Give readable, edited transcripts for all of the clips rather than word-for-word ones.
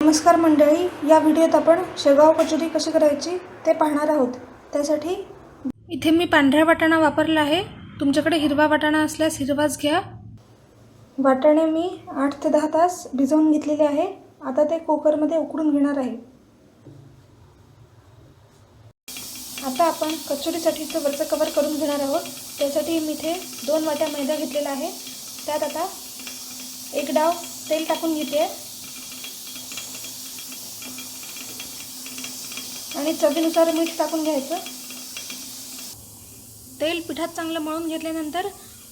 नमस्कार मंडळी, या व्हिडिओत आपण शेगाव कचोरी कशी करायची ते पाहणार आहोत। त्यासाठी इथे मी पांढरा वाटाणा वापरला आहे। तुमच्याकडे हिरवा वाटाणा असल्यास हिरवाच घ्या। वाटाणे मी 8 ते 10 तास भिजवून घेतलेले आहे। आता ते कुकरमध्ये उकडून घेणार आहे। आता आपण कचोरीसाठीचं वरचं कव्हर करून घेणार आहोत। त्यासाठी मी इथे 2 वाट्या मैदा घेतलेला आहे। त्यात आता 1 डाव तेल टाकून घेते आणि चवीनुसार मीठ टाकून घ्यायचं। तेल पिठात चांगलं मळून घेतल्यानंतर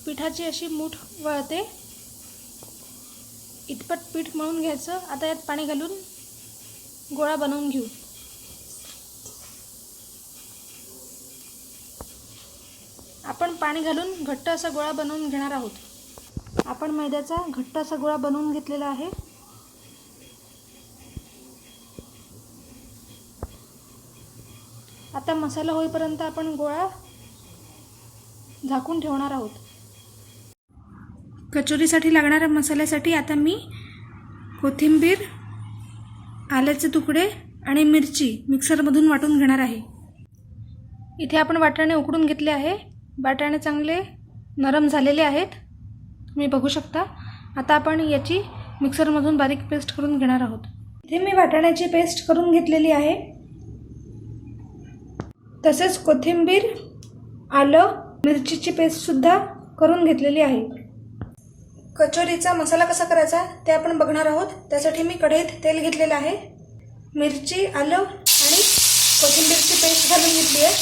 पिठाची अशी मूठ वळते इतपत पीठ मळून घ्यायचं। आता यात पाणी घालून गोळा बनवून घेऊ। आपण पाणी घालून घट्ट असा गोळा बनवून घेणार आहोत। आपण मैद्याचा घट्ट असा गोळा बनवून घेतलेला आहे। आता मसाला होईपर्यंत आपण गोळा झाकून ठेवणार आहोत। कचोरीसाठी लागणाऱ्या मसाल्यासाठी आता मी कोथिंबीर, आल्याचे तुकडे आणि मिरची मिक्सरमधून वाटून घेणार आहे। इथे आपण वाटाणे उकडून घेतले आहे। वाटाणे चांगले नरम झालेले आहेत, तुम्ही बघू शकता। आता आपण याची मिक्सरमधून बारीक पेस्ट करून घेणार आहोत। इथे मी वाटाण्याची पेस्ट करून घेतलेली आहे। तसेच कोथिंबीर, आलं, मिरचीची पेस्ट सुद्धा करून घेतलेली आहे। कचोरीचा मसाला कसा करायचा ते आपण बघणार आहोत। त्यासाठी मी कढईत तेल घेतलेलं आहे। मिरची, आलं आणि कोथिंबीरची पेस्ट घालून घेतली आहे।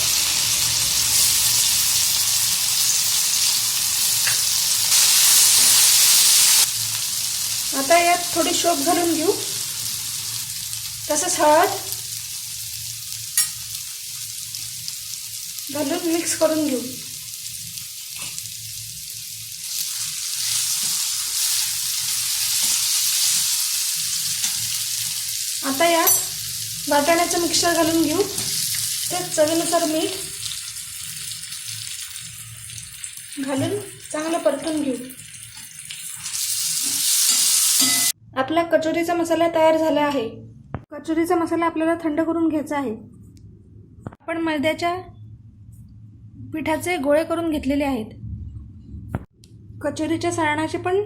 आता यात थोडी शोप घालून घेऊ, तसंच हळद घालून मिक्स करून घेऊ। आता यात वाटाण्याचं मिक्सचर घालून घेऊ। तर चवीनुसार मीठ घालून चांगलं परतून घेऊ। आपला कचोरीचा मसाला तयार झाला आहे। कचोरीचा मसाला आपल्याला थंड करून घ्यायचा आहे। आपण मैद्याच्या पिठाचे गोळे करून घेतलेले आहेत। कचोरीच्या सारणाचे पण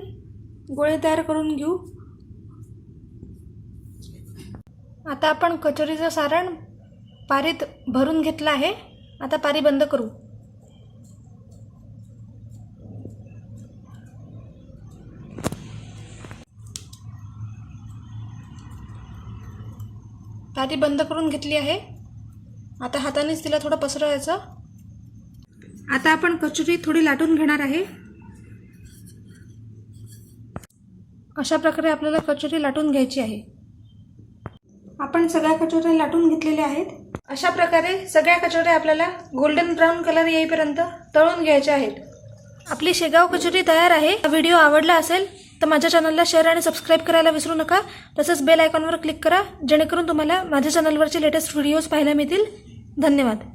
गोळे तयार करून घेऊ। आता आपण कचोरीचं सारण पारीत भरून घेतलं आहे। आता पारी बंद करू। पारी बंद करून घेतली आहे। आता हातानेच तिला थोडं पसरवायचं। आता आपण कचोरी थोडी लाटून घेणार आहे। अशा प्रकारे आपल्याला कचोरी लाटून घ्यायची आहे। आपण सगळ्या कचोऱ्या लाटून घेतलेल्या आहेत। अशा प्रकारे सगळ्या कचोऱ्या आपल्याला गोल्डन ब्राउन कलर येईपर्यंत तळून घ्यायच्या आहेत। आपली शेगाव कचोरी तयार आहे। हा व्हिडिओ आवडला असेल तर माझ्या चॅनलला शेअर आणि सबस्क्राईब करायला विसरू नका। तसंच बेल आयकॉनवर क्लिक करा जेणेकरून तुम्हाला माझ्या चॅनलवरचे लेटेस्ट व्हिडिओज पाहायला मिळतील। धन्यवाद।